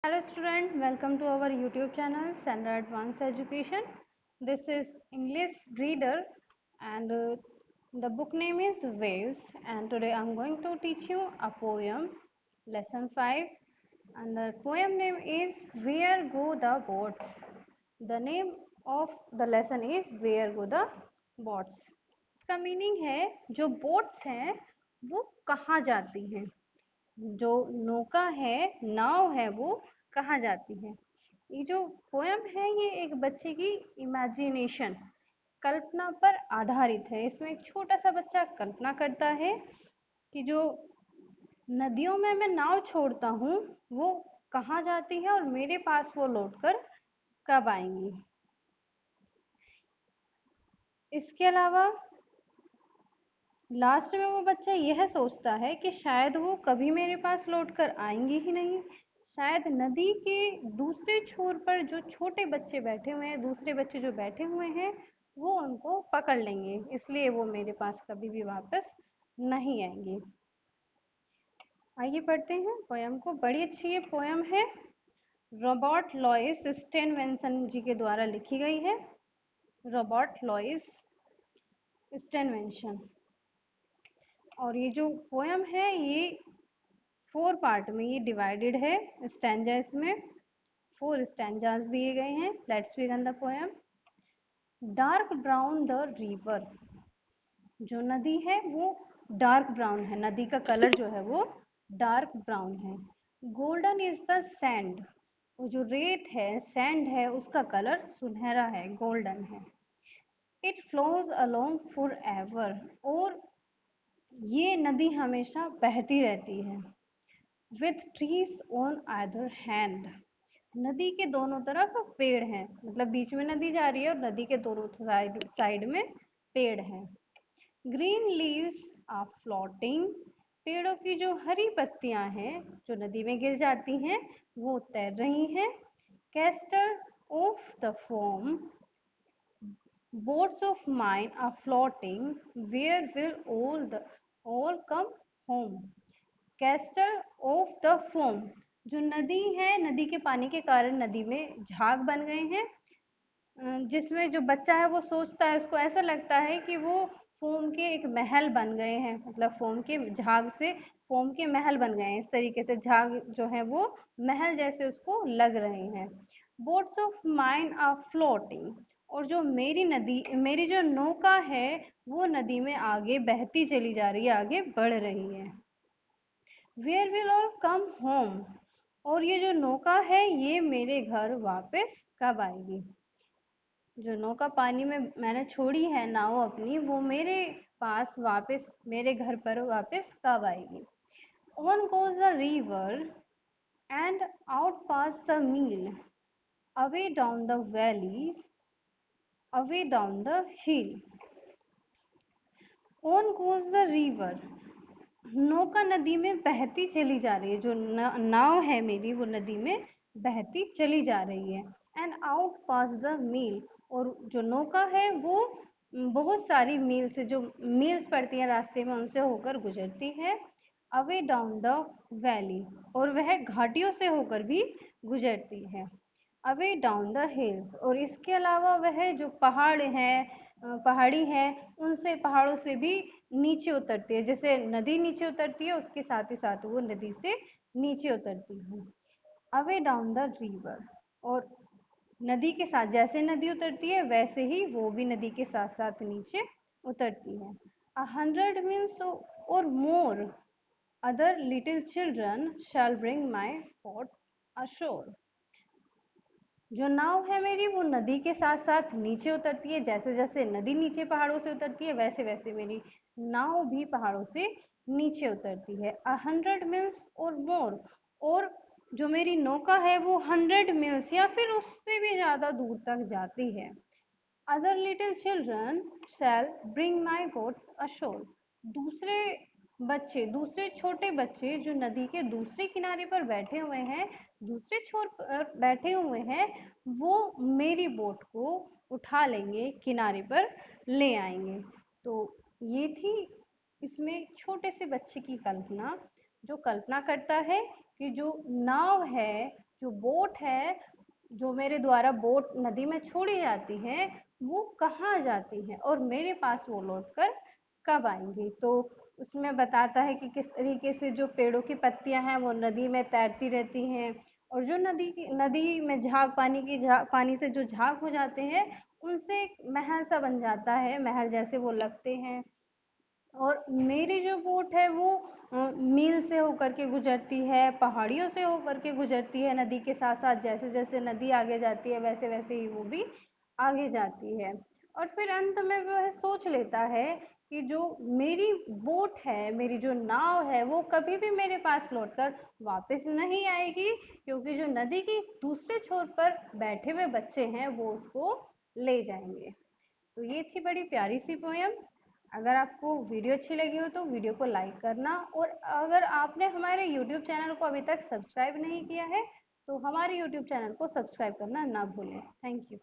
Hello student, welcome to our YouTube channel Sandra Advanced Education. This is English reader and the book name is Waves, and today I am going to teach you a poem, lesson 5, and the poem name is Where Go the Boats. The name of the lesson is Where Go the Boats. इसका meaning है जो boats हैं वो कहाँ जाती हैं, जो नौका है, नाव है, वो कहाँ जाती है। ये जो पोयम है ये एक बच्चे की इमेजिनेशन, कल्पना पर आधारित है। इसमें एक छोटा सा बच्चा कल्पना करता है कि जो नदियों में मैं नाव छोड़ता हूँ वो कहाँ जाती है और मेरे पास वो लौटकर कब आएंगी। इसके अलावा लास्ट में वो बच्चा यह सोचता है कि शायद वो कभी मेरे पास लौटकर आएंगे ही नहीं, शायद नदी के दूसरे छोर पर जो छोटे बच्चे बैठे हुए हैं, दूसरे बच्चे जो बैठे हुए हैं, वो उनको पकड़ लेंगे, इसलिए वो मेरे पास कभी भी वापस नहीं आएंगे। आइए पढ़ते हैं पोयम को। बड़ी अच्छी ये पोयम है, रॉबर्ट लॉइस स्टेनवेंसन जी के द्वारा लिखी गई है। Robert Louis Stevenson. और ये जो पोयम है ये 4 पार्ट में ये डिवाइडेड है। स्टैंजा इसमें 4 स्टैंजास दिए गए हैं। Let's begin the poem. Dark brown the river, जो नदी है वो डार्क ब्राउन है, नदी का कलर जो है वो डार्क ब्राउन है। गोल्डन इज द सैंड, वो जो रेत है, सैंड है, उसका कलर सुनहरा है, गोल्डन है। It flows along for ever, और ये नदी हमेशा बहती रहती है। With trees on either hand, नदी के दोनों तरफ पेड़ हैं, मतलब बीच में नदी जा रही है और नदी के दोनों साइड में पेड़ हैं। ग्रीन लीव्स आर फ्लोटिंग, पेड़ों की जो हरी पत्तियां हैं जो नदी में गिर जाती हैं वो तैर रही हैं। Castor of the foam, boats of mine are floating, where will all come home। Castor of the foam, जो नदी है, नदी के पानी के कारण नदी में झाग बन गए हैं, जिसमें जो बच्चा है वो सोचता है, उसको ऐसा लगता है कि वो फोम के एक महल बन गए हैं, मतलब फोम के झाग से फोम के महल बन गए हैं। इस तरीके से झाग जो है वो महल जैसे उसको लग रहे हैं। Boats of mine are floating, और जो मेरी जो नौका है वो नदी में आगे बहती चली जा रही है, आगे बढ़ रही है। Where will all come home, और ये जो नौका है ये मेरे घर वापस कब आएगी। जो नौका पानी में मैंने छोड़ी है नाव अपनी, वो मेरे पास वापस, मेरे घर पर वापस कब आएगी। On goes the river and out pass the mill, away down the valleys, away down the hill. On goes the river, नौका नदी में बहती चली जा रही है, जो नाव है मेरी वो नदी में बहती चली जा रही है। And out pass the mill, और जो नौका है वो बहुत सारी मील से, जो मील्स पड़ती हैं रास्ते में, उनसे होकर गुजरती है। अवे डाउन द वैली, और वह घाटियों से होकर भी गुजरती है। अवे डाउन द हिल्स, और इसके अलावा वह जो पहाड़ हैं, पहाड़ी हैं, उनसे, पहाड़ों से भी नीचे उतरती है। जैसे नदी नीचे उतरती है उसके साथ ही साथ वो नदी से नीचे उतरती है। अवे डाउन द रिवर, और नदी के साथ, जैसे नदी उतरती है वैसे ही वो भी नदी के साथ साथ नीचे उतरती है। 100 मील्स और more other little children shall bring my pot ashore, जो नाव है मेरी वो नदी के साथ साथ नीचे उतरती है। जैसे जैसे नदी नीचे पहाड़ों से उतरती है वैसे वैसे मेरी नाव भी पहाड़ों से नीचे उतरती है। 100 मील्स और मोर, और जो मेरी नौका है वो 100 मील्स या फिर उससे भी ज्यादा दूर तक जाती है। Other little children shall bring my boats ashore, दूसरे बच्चे, दूसरे छोटे बच्चे जो नदी के दूसरे किनारे पर बैठे हुए हैं, दूसरे छोर पर बैठे हुए हैं, वो मेरी बोट को उठा लेंगे, किनारे पर ले आएंगे। तो ये थी इसमें छोटे से बच्चे की कल्पना, जो कल्पना करता है कि जो नाव है जो बोट है, जो मेरे द्वारा बोट नदी में छोड़ी जाती है, वो कहाँ जाती हैं और मेरे पास वो लौट कर कब आएंगी। तो उसमें बताता है कि किस तरीके से जो पेड़ों की पत्तियां हैं वो नदी में तैरती रहती हैं, और जो नदी में झाग पानी से जो झाग हो जाते हैं, उनसे एक महल सा बन जाता है, महल जैसे वो लगते हैं। और मेरी जो बोट है वो मील से होकर के गुजरती है, पहाड़ियों से होकर के गुजरती है नदी के साथ साथ, जैसे जैसे नदी आगे जाती है वैसे वैसे ही वो भी आगे जाती है। और फिर अंत में वह सोच लेता है कि जो मेरी बोट है, मेरी जो नाव है, वो कभी भी मेरे पास लौटकर वापस नहीं आएगी, क्योंकि जो नदी की दूसरे छोर पर बैठे हुए बच्चे हैं वो उसको ले जाएंगे। तो ये थी बड़ी प्यारी सी पोयम। अगर आपको वीडियो अच्छी लगी हो तो वीडियो को लाइक करना, और अगर आपने हमारे यूट्यूब चैनल को अभी तक सब्सक्राइब नहीं किया है तो हमारे यूट्यूब चैनल को सब्सक्राइब करना ना भूलें। Thank you.